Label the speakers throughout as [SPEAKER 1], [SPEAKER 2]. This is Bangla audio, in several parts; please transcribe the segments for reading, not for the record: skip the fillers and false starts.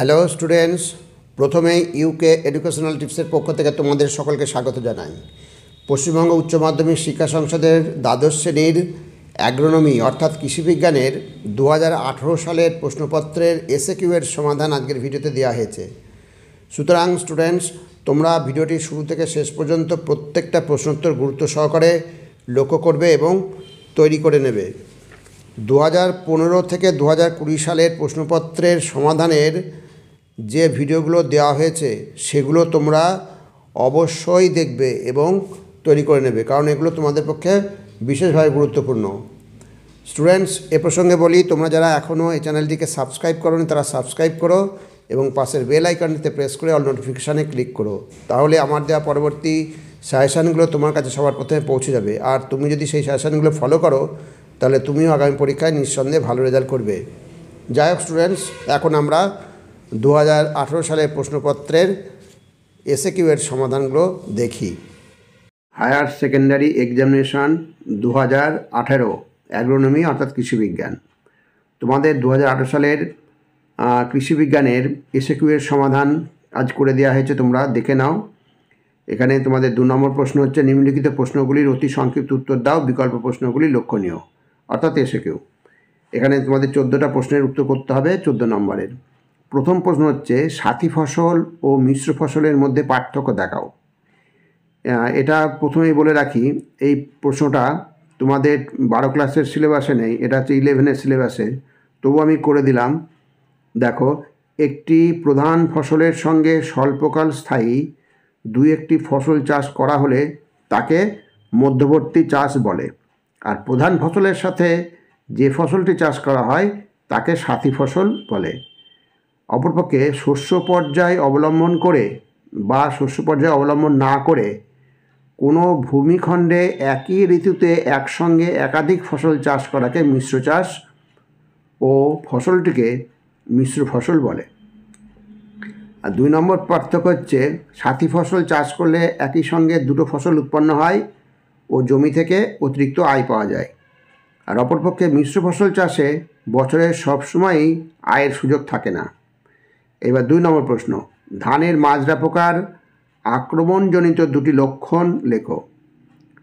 [SPEAKER 1] হ্যালো স্টুডেন্টস, প্রথমেই ইউকে এডুকেশনাল টিপসের পক্ষ থেকে তোমাদের সকলকে স্বাগত জানাই। পশ্চিমবঙ্গ উচ্চ মাধ্যমিক শিক্ষা সংসদের দ্বাদশ শ্রেণীর অ্যাগ্রোনমি অর্থাৎ কৃষিবিজ্ঞানের 2018 সালের প্রশ্নপত্রের এসএকিউ এর সমাধান আজকের ভিডিওতে দেওয়া হয়েছে। সুতরাং স্টুডেন্টস, তোমরা ভিডিওটি শুরু থেকে শেষ পর্যন্ত প্রত্যেকটা প্রশ্নোত্তর গুরুত্ব সহকারে লক্ষ্য করবে এবং তৈরি করে নেবে। 2015 থেকে 2020 সালের প্রশ্নপত্রের সমাধানের যে ভিডিওগুলো দেওয়া হয়েছে সেগুলো তোমরা অবশ্যই দেখবে এবং তৈরি করে নেবে, কারণ এগুলো তোমাদের পক্ষে বিশেষভাবে গুরুত্বপূর্ণ। স্টুডেন্টস, এ প্রসঙ্গে বলি, তোমরা যারা এখনও এই চ্যানেলটিকে সাবস্ক্রাইব করোনি তারা সাবস্ক্রাইব করো এবং পাশের বেল আইকনটিতে প্রেস করে অল নোটিফিকেশানে ক্লিক করো। তাহলে আমার দেওয়া পরবর্তী সাজেশানগুলো তোমার কাছে সবার প্রথমে পৌঁছে যাবে। আর তুমি যদি সেই সাজেশানগুলো ফলো করো তাহলে তুমিও আগামী পরীক্ষায় নিঃসন্দেহে ভালো রেজাল্ট করবে। যাই হোক স্টুডেন্টস, এখন আমরা 2018 সালের প্রশ্নপত্রের এসএকিউ এর সমাধানগুলো দেখি। হায়ার সেকেন্ডারি এক্সামিনেশান 2018 অ্যাগ্রোনমি অর্থাৎ কৃষিবিজ্ঞান। তোমাদের 2018 সালের কৃষিবিজ্ঞানের এসএকিউ এর সমাধান আজ করে দেওয়া হয়েছে, তোমরা দেখে নাও। এখানে তোমাদের 2 নম্বর প্রশ্ন হচ্ছে, নিম্নলিখিত প্রশ্নগুলির অতি সংক্ষিপ্ত উত্তর দাও, বিকল্প প্রশ্নগুলি লক্ষণীয় অর্থাৎ এসএকিউ। এখানে তোমাদের 14টা প্রশ্নের উত্তর করতে হবে 14 নম্বরের। প্রথম প্রশ্ন হচ্ছে, সাথী ফসল ও মিশ্র ফসলের মধ্যে পার্থক্য দেখাও। এটা প্রথমেই বলে রাখি, এই প্রশ্নটা তোমাদের 12 ক্লাসের সিলেবাসে নেই, এটা হচ্ছে 11-এর সিলেবাসে, তবু আমি করে দিলাম। দেখো, একটি প্রধান ফসলের সঙ্গে স্বল্পকাল স্থায়ী 2-1টি ফসল চাষ করা হলে তাকে মধ্যবর্তী চাষ বলে, আর প্রধান ফসলের সাথে যে ফসলটি চাষ করা হয় তাকে সাথী ফসল বলে। অপরপক্ষে শস্য পর্যায় অবলম্বন করে বা শস্য পর্যায় অবলম্বন না করে কোনো ভূমিখণ্ডে একই ঋতুতে একসঙ্গে একাধিক ফসল চাষ করাকে মিশ্র চাষ ও ফসলটিকে মিশ্র ফসল বলে। আর 2 নম্বর পার্থক্য হচ্ছে, সাথী ফসল চাষ করলে একই সঙ্গে দুটো ফসল উৎপন্ন হয় ও জমি থেকে অতিরিক্ত আয় পাওয়া যায়, আর অপরপক্ষে মিশ্র ফসল চাষে বছরের সবসময়ই আয়ের সুযোগ থাকে না। এবার 2 নম্বর প্রশ্ন, ধানের মাজরা পোকার আক্রমণজনিত 2টি লক্ষণ লেখো।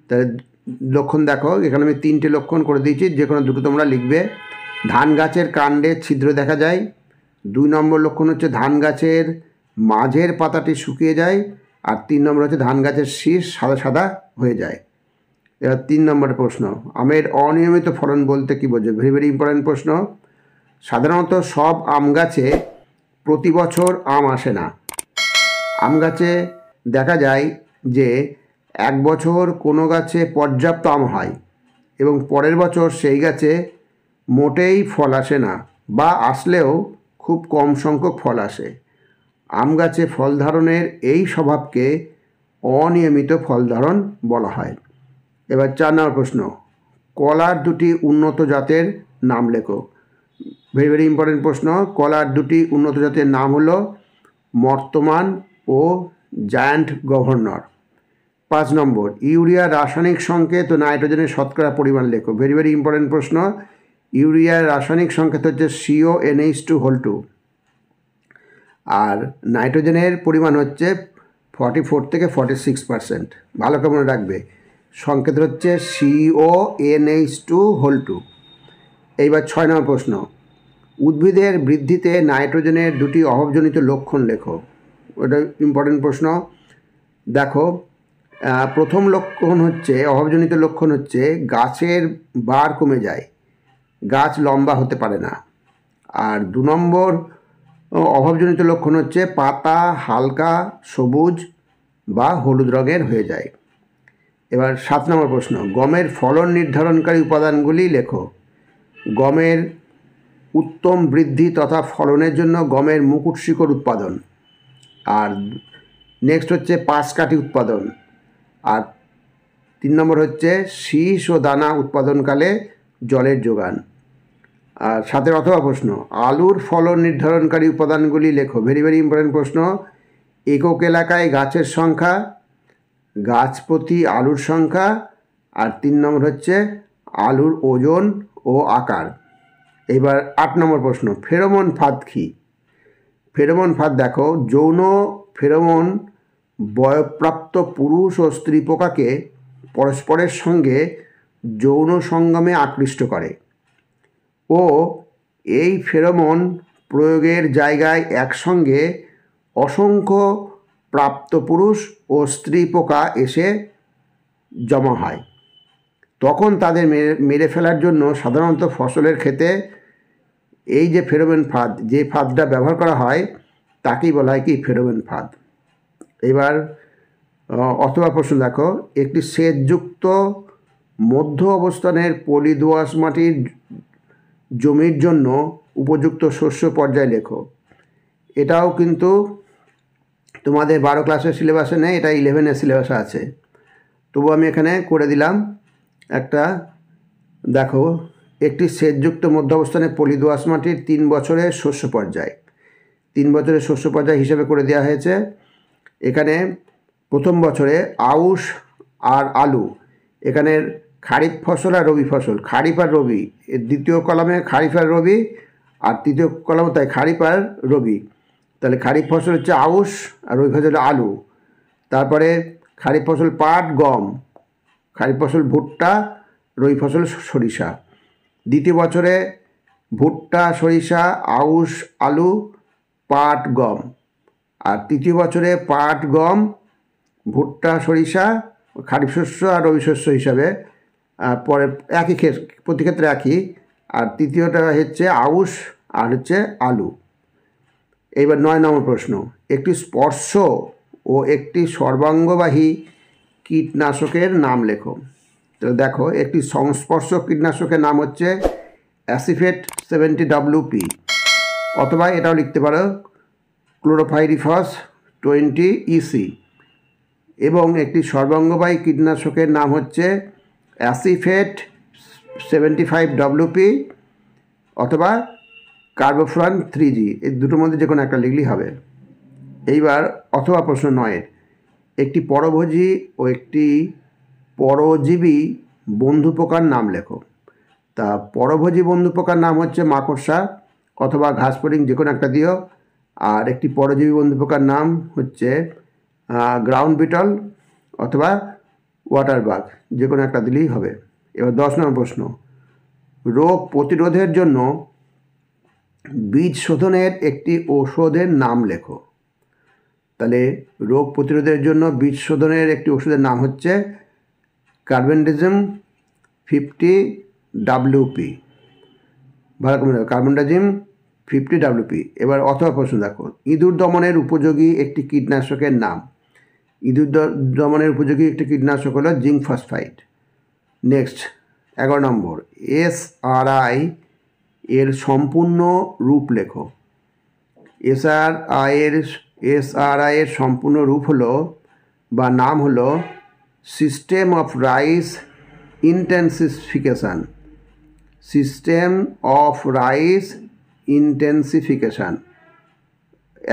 [SPEAKER 1] তাহলে লক্ষণ দেখো, এখানে আমি 3টে লক্ষণ করে দিয়েছি, যে কোনো দুটো তোমরা লিখবে। ধান গাছের কাণ্ডে ছিদ্র দেখা যায়। 2 নম্বর লক্ষণ হচ্ছে ধান গাছের মাঝের পাতাটি শুকিয়ে যায়। আর 3 নম্বর হচ্ছে ধান গাছের শীষ সাদা সাদা হয়ে যায়। এবার 3 নম্বর প্রশ্ন, আমের অনিয়মিত ফলন বলতে কী বোঝো? ভেরি ভেরি ইম্পর্ট্যান্ট প্রশ্ন। সাধারণত সব আম গাছে প্রতি বছর আম আসে না। আম গাছে দেখা যায় যে এক বছর কোনো গাছে পর্যাপ্ত আম হয় এবং পরের বছর সেই গাছে মোটেই ফল আসে না, বা আসলেও খুব কম সংখ্যক ফল আসে। আম গাছে ফল ধারণের এই স্বভাবকে অনিয়মিত ফল ধারণ বলা হয়। এবার 4 নম্বর প্রশ্ন, কলার 2টি উন্নত জাতের নাম লেখো। ভেরি ভেরি ইম্পর্টেন্ট প্রশ্ন। কলার 2টি উন্নত জাতের নাম হলো বর্তমান ও জায়ান্ট গভর্নর। 5 নম্বর, ইউরিয়ার রাসায়নিক সংকেত ও নাইট্রোজেনের শতকরা পরিমাণ লেখো। ভেরি ভেরি ইম্পর্টেন্ট প্রশ্ন। ইউরিয়ার রাসায়নিক সংকেত হচ্ছে CONH2 আর নাইট্রোজেনের পরিমাণ হচ্ছে 44 থেকে 46%। ভালো করে মনে রাখবে, সংকেত হচ্ছে CONH2। এইবার 6 নম্বর প্রশ্ন, উদ্ভিদের বৃদ্ধিতে নাইট্রোজেনের 2টি অভাবজনিত লক্ষণ লেখো। ওটা ইম্পর্টেন্ট প্রশ্ন। দেখো, প্রথম লক্ষণ হচ্ছে, অভাবজনিত লক্ষণ হচ্ছে গাছের বার কমে যায়, গাছ লম্বা হতে পারে না। আর 2 নম্বর অভাবজনিত লক্ষণ হচ্ছে পাতা হালকা সবুজ বা হলুদ রঙের হয়ে যায়। এবার 7 নম্বর প্রশ্ন, গমের ফলন নির্ধারণকারী উপাদানগুলি লেখো। গমের উত্তম বৃদ্ধি তথা ফলনের জন্য গমের মুকুট শিকড় উৎপাদন, আর নেক্সট হচ্ছে পাশকাঠি উৎপাদন, আর 3 নম্বর হচ্ছে শীষ ও দানা উৎপাদনকালে জলের যোগান। আর 7 অথবা প্রশ্ন, আলুর ফলন নির্ধারণকারী উপাদানগুলি লেখো। ভেরি ভেরি ইম্পর্টেন্ট প্রশ্ন। একক এলাকায় গাছের সংখ্যা, গাছ প্রতি আলুর সংখ্যা, আর 3 নম্বর হচ্ছে আলুর ওজন ও আকার। এবার 8 নম্বর প্রশ্ন, ফেরোমন ফাঁদ কী? ফেরোমন ফাঁদ দেখো, যৌন ফেরোমন বয়ঃপ্রাপ্ত পুরুষ ও স্ত্রী পোকাকে পরস্পরের সঙ্গে যৌন সঙ্গমে আকৃষ্ট করে ও এই ফেরোমন প্রয়োগের জায়গায় একসঙ্গে অসংখ্য প্রাপ্ত পুরুষ ও স্ত্রী পোকা এসে জমা হয়। তখন তাদের মেরে ফেলার জন্য সাধারণত ফসলের ক্ষেতে এই যে ফেরোমন ফাঁদ, যে ফাঁদটা ব্যবহার করা হয় তাকেই বলা হয় কি ফেরোমন ফাঁদ। এবার অথবা প্রশ্ন দেখো, একটি সেচযুক্ত মধ্য অবস্থানের পলি দোআঁশ মাটির জমির জন্য উপযুক্ত শস্য পর্যায় লেখো। এটাও কিন্তু তোমাদের 12 ক্লাসের সিলেবাসে নেই, এটা 11-এর সিলেবাসে আছে, তবু আমি এখানে করে দিলাম একটা। দেখো, একটি সেচযুক্ত মধ্য অবস্থানের পলি দোআঁশ মাটির 3 বছরের শস্য পর্যায়, 3 বছরের শস্য পর্যায় হিসেবে করে দেওয়া হয়েছে। এখানে প্রথম বছরে আউশ আর আলু, এখানের খারিফ ফসল আর রবি ফসল, খারিফ আর রবি, এর দ্বিতীয় কলামে খারিফ আর রবি, আর তৃতীয় কলামে তাই খারিফ আর রবি। তাহলে খারিফ ফসল হচ্ছে আউশ আর রবি ফসল আলু। তারপরে খারিফ ফসল পাট, গম, খারিফ ফসল ভুট্টা, রবি ফসল সরিষা। দ্বিতীয় বছরে ভুট্টা, সরিষা, আউশ, আলু, পাট, গম। আর তৃতীয় বছরে পাট, গম, ভুট্টা, সরিষা, খারিফ শস্য আর রবি শস্য হিসাবে পরে একই প্রতি ক্ষেত্রে একই। আর তৃতীয়টা হচ্ছে আউশ আর হচ্ছে আলু। এইবার 9 নম্বর প্রশ্ন, একটি স্পর্শ ও একটি সর্বাঙ্গবাহী কীটনাশকের নাম লেখো। তো দেখো, একটি সংস্পর্শক কীটনাশকের নাম হচ্ছে অ্যাসিফেট 70WP, অথবা এটাও লিখতে পারো ক্লোরোপাইরিফস 20EC। এবং একটি সর্বাঙ্গবাহী কীটনাশকের নাম হচ্ছে অ্যাসিফেট 75WP অথবা কার্বোফ্রান 3G, এই দুটোর মধ্যে যে কোনো একটা লিখলেই হবে। এইবার অথবা প্রশ্ন 9, একটি পরভোজী ও একটি পরজীবী বন্ধু পোকার নাম লেখো। তা পরভোজী বন্ধু পোকার নাম হচ্ছে মাকড়সা অথবা ঘাসফড়িং, যে কোনো একটা দিও। আর একটি পরজীবী বন্ধু পোকার নাম হচ্ছে গ্রাউন্ড বিটল অথবা ওয়াটার বাগ, যে কোনো একটা দিলেই হবে। এবার 10 নম্বর প্রশ্ন, রোগ প্রতিরোধের জন্য বীজ শোধনের একটি ঔষধের নাম লেখো। তাহলে রোগ প্রতিরোধের জন্য বীজ শোধনের একটি ওষুধের নাম হচ্ছে কার্বেন্ডাজিম 50WP। ভালো করে কার্বেন্ডাজিম 50WP। এবার অথবা প্রশ্ন দেখো, ইঁদুর দমনের উপযোগী একটি কীটনাশকের নাম। ইঁদুর দমনের উপযোগী একটি কীটনাশক হলো জিঙ্ক ফসফাইড। নেক্সট 11 নম্বর, SRI এর সম্পূর্ণ রূপ লেখো। SRI এর সম্পূর্ণ রূপ হলো বা নাম হলো system of rice intensification. System of rice intensification.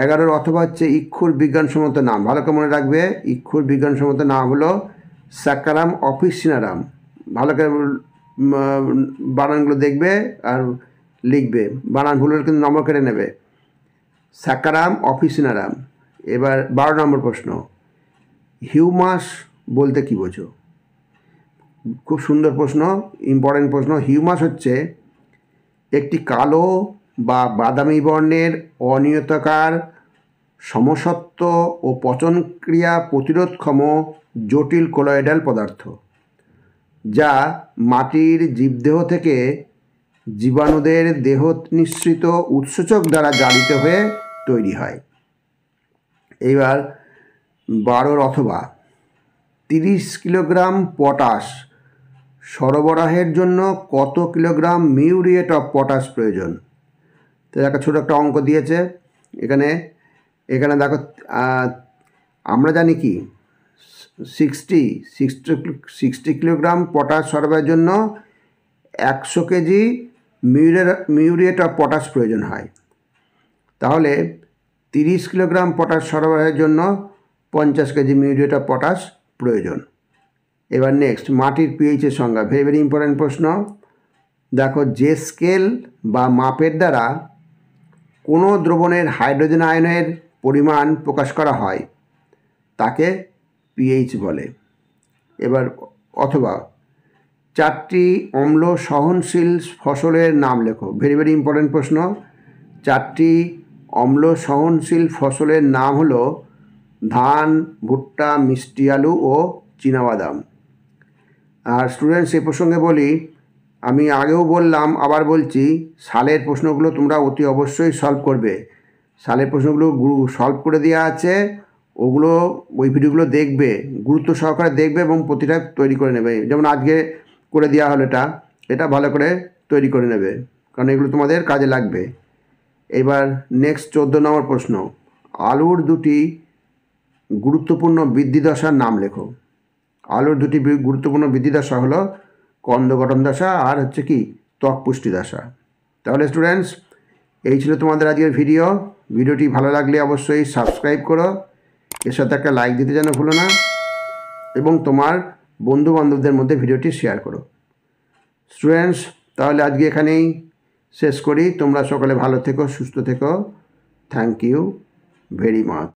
[SPEAKER 1] 11 অথবা হচ্ছে ইক্ষুর বিজ্ঞানসম্মত নাম, ভালো করে মনে রাখবে। ইক্ষুর বিজ্ঞানসম্মত নাম হলো স্যাকারাম অফিসিনারাম। ভালো করে বানানগুলো দেখবে আর লিখবে, বানান ভুল হলে কিন্তু নম্বর কেটে নেবে। স্যাকারাম অফিসিনারাম। এবার 12 নম্বর প্রশ্ন, হিউমাস বলতে কী বোঝো? খুব সুন্দর প্রশ্ন, ইম্পর্টেন্ট প্রশ্ন। হিউমাস হচ্ছে একটি কালো বা বাদামি বর্ণের অনিয়তাকার সমসত্ব ও পচনক্রিয়া প্রতিরোধক্ষম জটিল কলয়েডাল পদার্থ, যা মাটির জীবদেহ থেকে জীবাণুদের দেহ নিঃসৃত উৎসেচক দ্বারা জারিত হয়ে তৈরি হয়। এইবার 12 অথবা 30 কিলোগ্রাম পটাশ সরবরাহের জন্য কত কিলোগ্রাম মিউরিয়েট অফ পটাশ প্রয়োজন? তো একটা ছোটো একটা অঙ্ক দিয়েছে এখানে দেখো, আমরা জানি কি 60 কিলোগ্রাম পটাশ সরবরাহের জন্য 100 কেজি মিউরিয়েট অফ পটাশ প্রয়োজন হয়। তাহলে 30 কিলোগ্রাম পটাশ সরবরাহের জন্য 50 কেজি মিউরিয়েট অফ পটাশ প্রয়োজন। এবার নেক্সট, মাটির পিএইচের সংজ্ঞা, ভেরি ভেরি ইম্পর্ট্যান্ট প্রশ্ন। দেখো, যে স্কেল বা মাপের দ্বারা কোনো দ্রবণের হাইড্রোজেন আয়নের পরিমাণ প্রকাশ করা হয় তাকে পিএইচ বলে। এবার অথবা 4টি অম্ল সহনশীল ফসলের নাম লেখো। ভেরি ভেরি ইম্পর্টেন্ট প্রশ্ন। 4টি অম্ল সহনশীল ফসলের নাম হলো ধান, ভুট্টা, মিষ্টি আলু ও চীনাবাদাম। আর স্টুডেন্টস এই প্রসঙ্গে বলি, আমি আগেও বললাম আবার বলছি, সালের প্রশ্নগুলো তোমরা অতি অবশ্যই সলভ করবে। সালের প্রশ্নগুলো সলভ করে দেওয়া আছে, ওগুলো ওই ভিডিওগুলো দেখবে, গুরুত্ব সহকারে দেখবে এবং প্রতিটা তৈরি করে নেবে। যেমন আজকে করে দেওয়া হলো এটা ভালো করে তৈরি করে নেবে, কারণ এগুলো তোমাদের কাজে লাগবে। এবার নেক্সট 14 নম্বর প্রশ্ন, আলুর 2টি গুরুত্বপূর্ণ বৃদ্ধি দশার নাম লেখো। আলুর 2টি গুরুত্বপূর্ণ বৃদ্ধি দশা হলো কন্দ গঠন দশা আর হচ্ছে কি ত্বক পুষ্টি দশা। তাহলে স্টুডেন্টস এই ছিল তোমাদের আজকের ভিডিওটি ভালো লাগলে অবশ্যই সাবস্ক্রাইব করো, এর সাথে একটা লাইক দিতে যেন ভুলো না, এবং তোমার বন্ধু বান্ধবদের মধ্যে ভিডিওটি শেয়ার করো। স্টুডেন্টস তাহলে আজকে এখানেই শেষ করি। তোমরা সকলে ভালো থেকো, সুস্থ থেকো। Thank you very much.